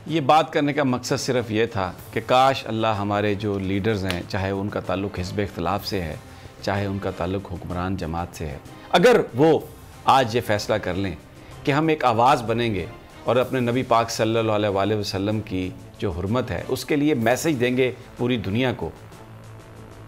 ये बात करने का मकसद सिर्फ ये था कि काश अल्लाह हमारे जो लीडर्स हैं, चाहे उनका ताल्लुक़ हिज़्ब इख्तिलाफ से है, चाहे उनका ताल्लुक़ हुक्मरान जमात से है, अगर वो आज ये फ़ैसला कर लें कि हम एक आवाज़ बनेंगे और अपने नबी पाक सल्लल्लाहु अलैहि वसल्लम की जो हुर्मत है उसके लिए मैसेज देंगे पूरी दुनिया को,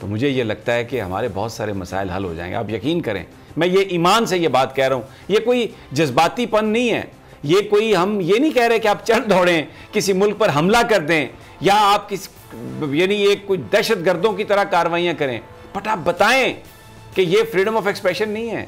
तो मुझे ये लगता है कि हमारे बहुत सारे मसाइल हल हो जाएंगे। आप यकीन करें, मैं ये ईमान से ये बात कह रहा हूँ, ये कोई जज्बातीपन नहीं है, ये कोई हम ये नहीं कह रहे कि आप चढ़ दौड़ें, किसी मुल्क पर हमला कर दें या आप किसी यानी ये कोई दहशत गर्दों की तरह कार्रवाइयाँ करें, बट आप बताएं कि ये फ्रीडम ऑफ एक्सप्रेशन नहीं है।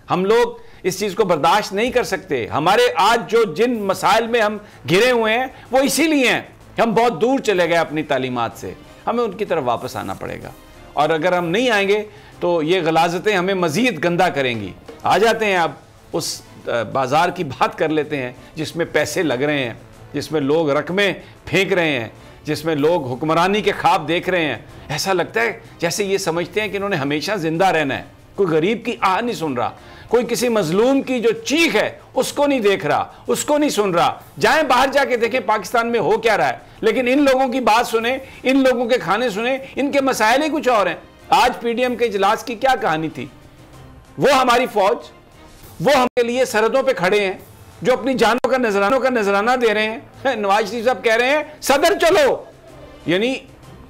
हम लोग इस चीज़ को बर्दाश्त नहीं कर सकते। हमारे आज जो जिन मसाइल में हम घिरे हुए हैं वो इसीलिए हैं, हम बहुत दूर चले गए अपनी तालीमात से, हमें उनकी तरफ वापस आना पड़ेगा। और अगर हम नहीं आएंगे तो ये गलाजतें हमें मज़ीद गंदा करेंगी। आ जाते हैं अब उस बाज़ार की बात कर लेते हैं जिसमें पैसे लग रहे हैं, जिसमें लोग रकमें फेंक रहे हैं, जिसमें लोग हुक्मरानी के ख्वाब देख रहे हैं। ऐसा लगता है जैसे ये समझते हैं कि इन्होंने हमेशा ज़िंदा रहना है। कोई गरीब की आह नहीं सुन रहा, कोई किसी मजलूम की जो चीख है उसको नहीं देख रहा, उसको नहीं सुन रहा। जाएं बाहर जाके देखें पाकिस्तान में हो क्या रहा है, लेकिन इन लोगों की बात सुने, इन लोगों के खाने सुने, इनके मसाइल ही कुछ और हैं। आज पीडीएम के इजलास की क्या कहानी थी? वो हमारी फौज, वो हमारे लिए सरहदों पे खड़े हैं, जो अपनी जानों का नजराना दे रहे हैं। नवाज शरीफ साहब कह रहे हैं सदर चलो, यानी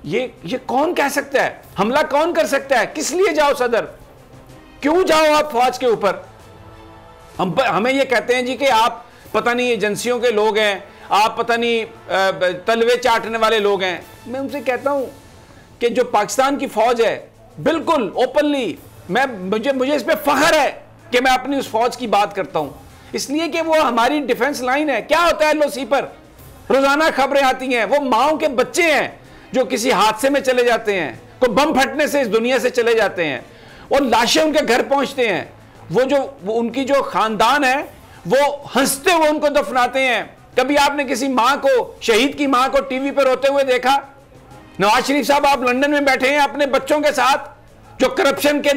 ये कौन कह सकता है? हमला कौन कर सकता है? किस लिए जाओ सदर? क्यों जाओ आप फौज के ऊपर? हमें ये कहते हैं जी कि आप पता नहीं एजेंसियों के लोग हैं, आप पता नहीं तलवे चाटने वाले लोग हैं। मैं उनसे कहता हूं कि जो पाकिस्तान की फौज है, बिल्कुल ओपनली मुझे इस पे फख्र है कि मैं अपनी उस फौज की बात करता हूं, इसलिए कि वो हमारी डिफेंस लाइन है। क्या होता है एलओसी पर? रोजाना खबरें आती हैं, वो माओ के बच्चे हैं जो किसी हादसे में चले जाते हैं, कोई बम फटने से इस दुनिया से चले जाते हैं और लाशें उनके घर पहुंचते हैं। वो उनकी जो खानदान है वो हंसते हुए उनको दफनाते हैं। कभी आपने किसी मां को, शहीद की मां को टीवी पर रोते हुए देखा? नवाज शरीफ साहब आप लंदन में बैठे हैं अपने बच्चों के साथ, जो करप्शन के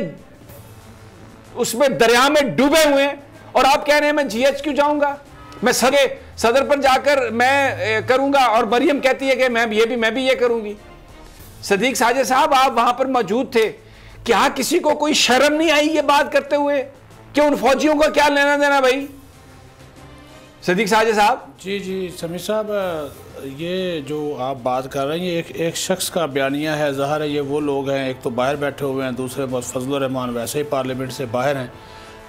उसमें दरिया में डूबे हुए हैं, और आप कह रहे हैं मैं जीएच क्यों जाऊंगा, मैं सदर पर जाकर मैं करूंगा, और मरियम कहती है कि मैं भी ये करूंगी। सदीक साजिद साहब आप वहां पर मौजूद थे, क्या किसी को कोई शर्म नहीं आई ये बात करते हुए कि उन फौजियों का क्या लेना देना? भाई सदीक साजिद साहब। जी समीर साहब, ये जो आप बात कर रहे हैं ये एक शख्स का बयानिया है। ज़ाहिर है ये वो लोग हैं, एक तो बाहर बैठे हुए हैं, दूसरे बस फजलुर रहमान वैसे ही पार्लियामेंट से बाहर हैं।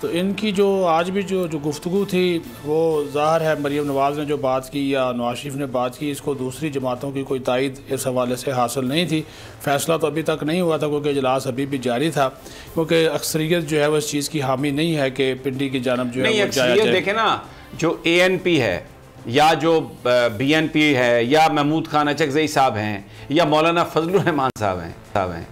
तो इनकी जो आज भी जो गुफ्तगू थी वो ज़ाहिर है मरीम नवाज़ ने जो बात की या नवाज शरीफ ने बात की, इसको दूसरी जमातों की कोई तायद इस हवाले से हासिल नहीं थी। फ़ैसला तो अभी तक नहीं हुआ था क्योंकि इजलास अभी भी जारी था, क्योंकि अक्सरियत जो है वो इस चीज़ की हामी नहीं है कि पिंडी की जानब जो है वो जाया जाए। देखें ना, जो ANP है या जो BNP है या महमूद खान अचकज़ई साहब हैं या मौलाना फजलुर रहमान साहब हैं,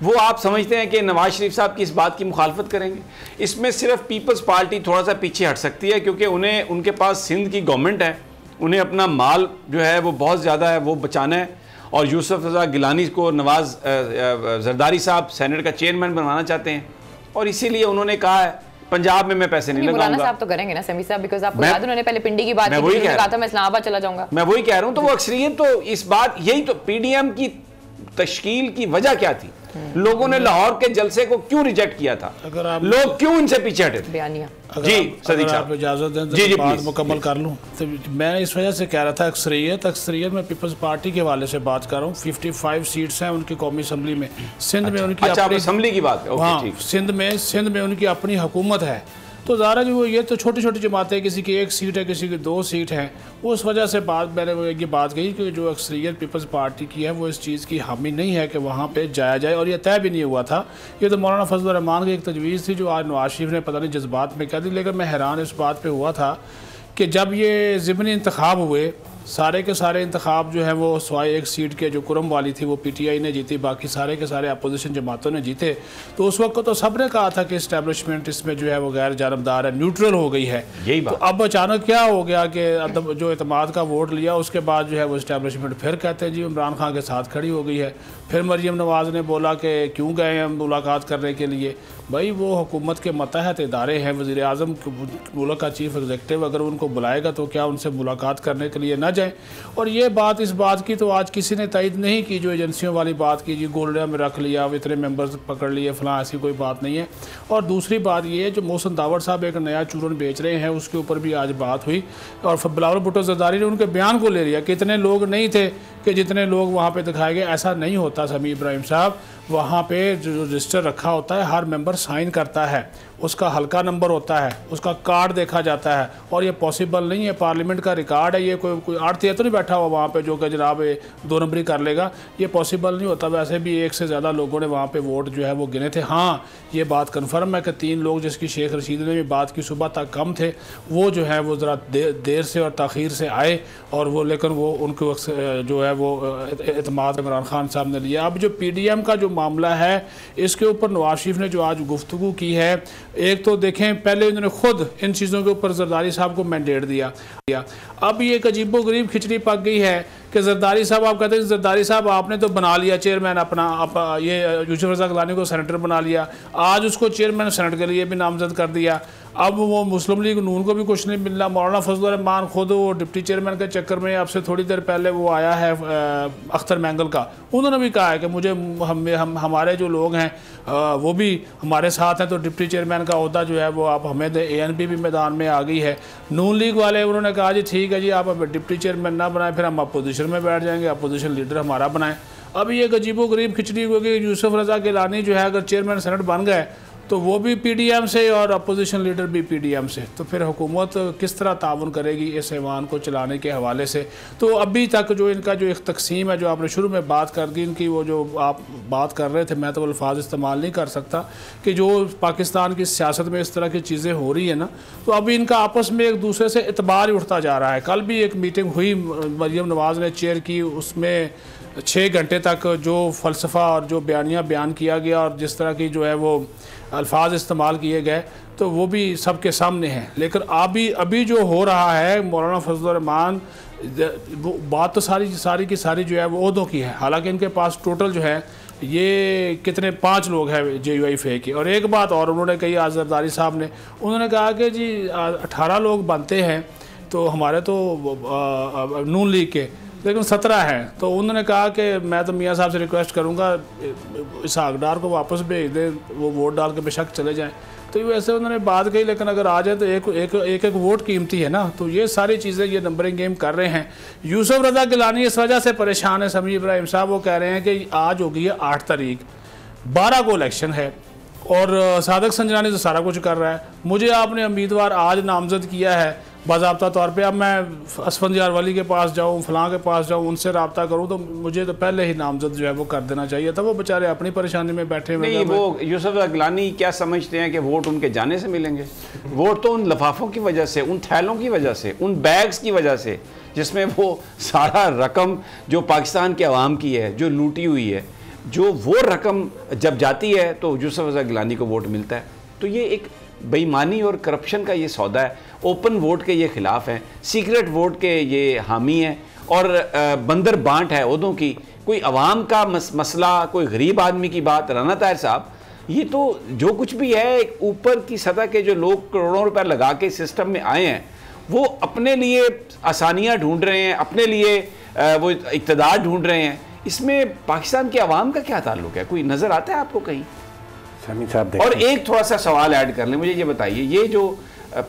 वो आप समझते हैं कि नवाज शरीफ साहब की इस बात की मुखालफत करेंगे? इसमें सिर्फ पीपल्स पार्टी थोड़ा सा पीछे हट सकती है, क्योंकि उनके पास सिंध की गवर्नमेंट है, उन्हें अपना माल जो है वो बहुत ज़्यादा है वो बचाना है, और यूसुफ रज़ा गिलानी को नवाज जरदारी साहब सेनेट का चेयरमैन बनवाना चाहते हैं, और इसीलिए उन्होंने कहा है पंजाब में मैं पैसे नहीं लगाऊंगा। साहब तो करेंगे ना समी साहब, बिकॉज़ आपको याद उन्होंने पहले पिंडी की बात की, उन्होंने कहा था मैं इस्लामाबाद चला जाऊंगा। मैं वही कह रहा हूं, तो वो अक्सरियत तो इस बात, यही तो पीडीएम की तश्कील की वजह क्या थी? लोगों ने लाहौर के जलसे को क्यों रिजेक्ट किया था? अगर आप लोग क्यों इनसे पीछे हटे थे? जी सदीक साहब इजाजत दें तो बात मुकम्मल कर लूँ। तो मैं इस वजह से कह रहा था अक्सरियत में पीपल्स पार्टी के हवाले से बात कर रहा हूँ। 55 सीट्स हैं उनकी कौमी असम्बली में। सिंध में उनकी अपनी असम्बली की बात है। हाँ, सिंध में उनकी अपनी हुकूमत है। तो ज़ाहिर है वो ये तो छोटी छोटी जमातें, किसी की 1 सीट है, किसी की 2 सीट है, उस वजह से मैंने ये बात कही कि जो अक्सरियत पीपल्स पार्टी की है वो इस चीज़ की हामी नहीं है कि वहाँ पे जाया जाए, और ये तय भी नहीं हुआ था। ये तो मौलाना फजलुर रहमान की एक तजवीज़ थी जो आज नवाज शरीफ ने पता नहीं जज्बात में कह दी। लेकिन मैं हैरान इस बात पर हुआ था कि जब ये ज़िमनी इंतखाब हुए, सारे के सारे इंतखाब जो है वो सवाए 1 सीट के जो कुरम वाली थी वो PTI ने जीती, बाकी सारे के सारे अपोजिशन जमातों ने जीते। तो उस वक्त तो सब ने कहा था कि इस्टेब्लिशमेंट इसमें जो है वो गैर जानबदार है, न्यूट्रल हो गई है। यही बात। तो अब अचानक क्या हो गया कि जो एतमाद का वोट लिया उसके बाद जो है वो इस्टेब्लिशमेंट फिर कहते हैं जी इमरान खान के साथ खड़ी हो गई है। फिर मरीम नवाज़ ने बोला कि क्यों गए हम मुलाकात करने के लिए। भाई वो हुकूमत के मतहत इदारे हैं, वज़ीर आज़म मुल्क का चीफ एग्जीक्यूटिव, अगर उनको बुलाएगा तो क्या उनसे मुलाकात करने के लिए ना जाए। और ये बात इस बात की तो आज किसी ने तायद नहीं की, जो एजेंसियों वाली बात की, जी गोल्डा में रख लिया, इतने मेंबर्स पकड़ लिए फलां, ऐसी कोई बात नहीं है। और दूसरी बात ये है, जो मोहसिन दावड़ साहब एक नया चूरन बेच रहे हैं, उसके ऊपर भी आज बात हुई और बिलावल भुट्टो ज़रदारी ने उनके बयान को ले लिया कि इतने लोग नहीं थे कि जितने लोग वहाँ पे दिखाए गए। ऐसा नहीं होता समी इब्राहिम साहब, वहाँ पे जो रजिस्टर रखा होता है हर मेंबर साइन करता है, उसका हल्का नंबर होता है, उसका कार्ड देखा जाता है। और ये पॉसिबल नहीं है, पार्लियामेंट का रिकॉर्ड है, ये कोई आड़ती तो नहीं बैठा हुआ वहाँ पे जो कि जनाब 2 नंबरी कर लेगा, ये पॉसिबल नहीं होता। वैसे भी 1 से ज़्यादा लोगों ने वहाँ पे वोट जो है वो गिने थे। हाँ, ये बात कन्फर्म है कि 3 लोग जिसकी शेख रशीद ने भी बात की सुबह तक कम थे, वो जो है वो ज़रा देर से और ताख़ीर से आए और वो, लेकिन वो उनको जो है वो एतमाद इमरान खान साहब ने लिया। अब जो PDM का जो मामला है, इसके ऊपर नवाज शरीफ ने जो आज गुफ्तगू की है, एक तो देखें पहले उन्होंने खुद इन चीज़ों के ऊपर जरदारी साहब को मैंडेट दिया। अब ये एक अजीबो गरीब खिचड़ी पक गई है कि जरदारी साहब, आप कहते हैं जरदारी साहब आपने तो बना लिया चेयरमैन अपना, ये यूसुफ रज़ा गिलानी को सेनेटर बना लिया, आज उसको चेयरमैन सेनेट के लिए भी नामजद कर दिया। अब वो मुस्लिम लीग नून को भी कुछ नहीं मिल रहा। मौलाना फजलुर रहमान खुद वो डिप्टी चेयरमैन के चक्कर में, अब से थोड़ी देर पहले वो आया है अख्तर मैंगल का, उन्होंने भी कहा है कि मुझे हमारे जो लोग हैं वो भी हमारे साथ हैं, तो डिप्टी चेयरमैन का अहदा जो है वो आप हमें दें। ANP भी मैदान में आ गई है। नून लीग वाले उन्होंने कहा जी ठीक है जी, आप डिप्टी चेयरमैन ना बनाएं, फिर हम अपोजिशन में बैठ जाएंगे, अपोजिशन लीडर हमारा बनाएं। अब ये एक अजीबो गरीब खिचड़ी होगी। यूसुफ रज़ा गिलानी जो है अगर चेयरमैन सेनेट बन गए तो वो भी PDM से और अपोजिशन लीडर भी PDM से, तो फिर हुकूमत किस तरह ताउन करेगी इस ऐवान को चलाने के हवाले से। तो अभी तक जो इनका जो एक तकसीम है, जो आपने शुरू में बात कर दी इनकी, वो जो आप बात कर रहे थे, मैं तो अल्फाज इस्तेमाल नहीं कर सकता, कि जो पाकिस्तान की सियासत में इस तरह की चीज़ें हो रही है ना, तो अभी इनका आपस में एक दूसरे से एतबार ही उठता जा रहा है। कल भी एक मीटिंग हुई, मरियम नवाज़ ने चेयर की, उसमें 6 घंटे तक जो फ़लसफ़ा और जो बयान किया गया और जिस तरह की जो है वो अल्फाज इस्तेमाल किए गए, तो वो भी सबके सामने हैं। लेकिन अभी जो हो रहा है, मौलाना फजलुर रहमान, बात तो सारी की सारी जो है वो ओहदों की है। हालांकि इनके पास टोटल जो है ये कितने 5 लोग हैं JUIFA के। और एक बात और उन्होंने कही आज जरदारी साहब ने, उन्होंने कहा कि जी 18 लोग बनते हैं तो हमारे तो नून लीग के, लेकिन 17 हैं। तो उन्होंने कहा कि मैं तो मियाँ साहब से रिक्वेस्ट करूँगा इसहाक डार को वापस भेज दें, वो वोट डाल के बेशक चले जाएं। तो वैसे उन्होंने बात कही, लेकिन अगर आ जाए तो एक वोट कीमती है ना। तो ये सारी चीज़ें ये नंबरिंग गेम कर रहे हैं। यूसुफ रज़ा गिलानी इस वजह से परेशान है समी इब्राहिम साहब, वो कह रहे हैं कि आज होगी है 8 तारीख, 12 को इलेक्शन है और सादक संजरानी तो सारा कुछ कर रहा है। मुझे आपने उम्मीदवार आज नामजद किया है बाज़ाब्ता तौर पे, अब मैं असफंजार वाली के पास जाऊँ, फलां के पास जाऊँ, उनसे रब्ता करूँ, तो मुझे तो पहले ही नामजद जो है वो कर देना चाहिए था। वो बेचारे अपनी परेशानी में बैठे हुए। नहीं, वो यूसुफ गिलानी क्या समझते हैं कि वोट उनके जाने से मिलेंगे? वोट तो उन लिफाफों की वजह से, उन थैलों की वजह से, उन बैग्स की वजह से जिसमें वो सारा रकम जो पाकिस्तान के अवाम की है, जो लूटी हुई है, जो वो रकम जब जाती है तो यूसुफ गिलानी को वोट मिलता है। तो ये एक बेईमानी और करप्शन का ये सौदा है। ओपन वोट के ये ख़िलाफ़ हैं, सीक्रेट वोट के ये हामी हैं और बंदर बांट है ओहदों की। कोई अवाम का मसला, कोई गरीब आदमी की बात, राना ताहिर साहब, ये तो जो कुछ भी है, ऊपर की सतह के जो लोग करोड़ों रुपए लगा के सिस्टम में आए हैं, वो अपने लिए आसानियाँ ढूंढ रहे हैं, अपने लिए वो इक़्तिदार ढूंढ रहे हैं। इसमें पाकिस्तान के अवाम का क्या ताल्लुक है? कोई नज़र आता है आपको कहीं? और एक थोड़ा सा सवाल ऐड कर लें, मुझे ये बताइए, ये जो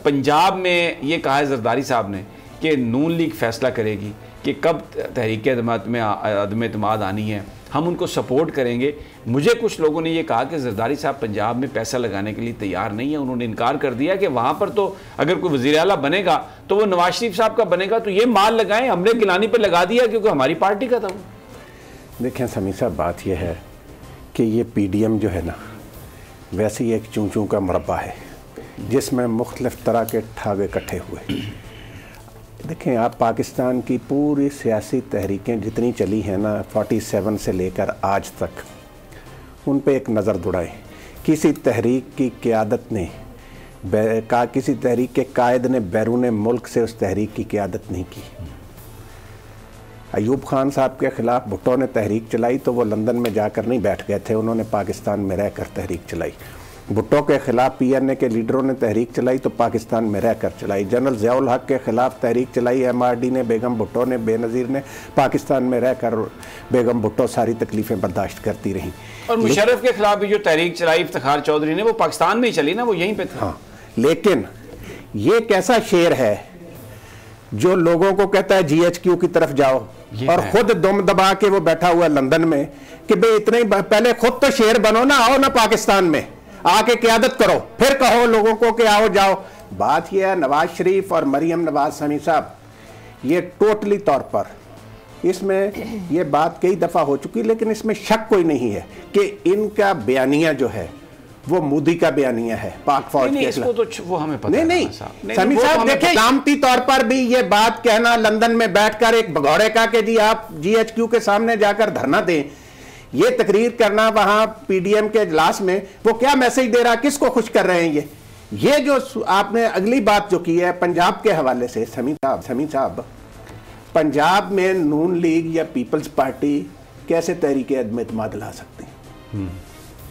पंजाब में ये कहा है जरदारी साहब ने कि नून लीग फैसला करेगी कि कब तहरीक अदम में अदम एतमाद आनी है, हम उनको सपोर्ट करेंगे। मुझे कुछ लोगों ने ये कहा कि जरदारी साहब पंजाब में पैसा लगाने के लिए तैयार नहीं है। उन्होंने इनकार कर दिया कि वहाँ पर तो अगर कोई वज़ीर आला बनेगा तो वो नवाज शरीफ साहब का बनेगा, तो ये माल लगाएं, हमने गिलानी पर लगा दिया क्योंकि हमारी पार्टी का था। देखें समी साहब, बात यह है कि ये PDM जो है ना, वैसे ही एक चूं चूं का मुरब्बा है जिसमें मुख्तलिफ तरह के ठावे इकट्ठे हुए। देखें आप, पाकिस्तान की पूरी सियासी तहरीकें जितनी चली हैं ना 47 से लेकर आज तक, उन पे एक नज़र दौड़ाएं। किसी तहरीक की क़यादत ने किसी तहरीक के कायद ने बैरून मुल्क से उस तहरीक की क़यादत नहीं की। अयूब खान साहब के ख़िलाफ़ भुट्टो ने तहरीक चलाई तो वो लंदन में जाकर नहीं बैठ गए थे, उन्होंने पाकिस्तान में रहकर तहरीक चलाई। भुट्टो के खिलाफ पीएनए के लीडरों ने तहरीक चलाई तो पाकिस्तान में रहकर चलाई। जनरल ज़ियाउल हक के खिलाफ तहरीक चलाई एमआरडी ने, बेगम भुट्टो ने, बेनज़ीर ने। पाकिस्तान में रहकर बेगम भुट्टो सारी तकलीफ़ें बर्दाश्त करती रहीं। और मुशर्रफ के खिलाफ भी जो तहरीक चलाई इफ्तिखार चौधरी ने, वो पाकिस्तान में ही चली ना, वो यहीं पे था। हाँ, लेकिन ये कैसा शेर है जो लोगों को कहता है GHQ की तरफ जाओ और खुद दुम दबा के वो बैठा हुआ लंदन में कि भाई इतने ही पहले खुद तो शेर बनो ना, आओ ना पाकिस्तान में आके क़यादत करो, फिर कहो लोगों को कि आओ जाओ। बात यह है नवाज शरीफ और मरियम नवाज समी साहब, ये टोटली तौर पर इसमें ये बात कई दफ़ा हो चुकी, लेकिन इसमें शक कोई नहीं है कि इनका बयानिया जो है वो मोदी का बयानिया है पाक फौज के खिलाफ। तो वो हमें पता नहीं समी साहब देखिए, नामती तौर पर भी ये बात कहना लंदन में बैठकर एक भगौड़े का कि जी आप GHQ के सामने जाकर धरना दें, ये तकरीर करना वहां PDM के इजलास में, वो क्या मैसेज दे रहा, किसको खुश कर रहे हैं? ये जो आपने अगली बात जो की है पंजाब के हवाले से, समी साहब पंजाब में नून लीग या पीपल्स पार्टी कैसे तहरीक अदम एतमाद ला सकती है?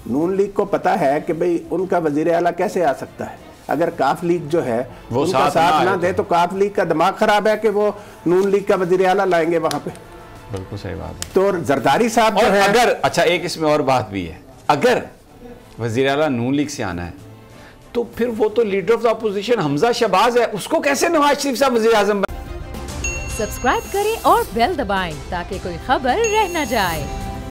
नून लीग को पता है कि भाई उनका वजीर आला कैसे आ सकता है। अगर काफ लीग जो है वो उनका साथ ना दे तो काफ लीग का दिमाग खराब है कि वो नून लीग का वजीर आला लाएंगे वहां पे। बिल्कुल सही बात है। तो जरदारी साहब जो है, अगर अच्छा एक इसमें और बात भी है, अगर वजीर आला नून लीग से आना है तो फिर वो तो leader of the opposition Hamza Shahbaz है, उसको कैसे नवाज शरीफ साहब वजीर आजम? सब्सक्राइब करें और बेल दबाएं ताकि कोई खबर रह न जाए।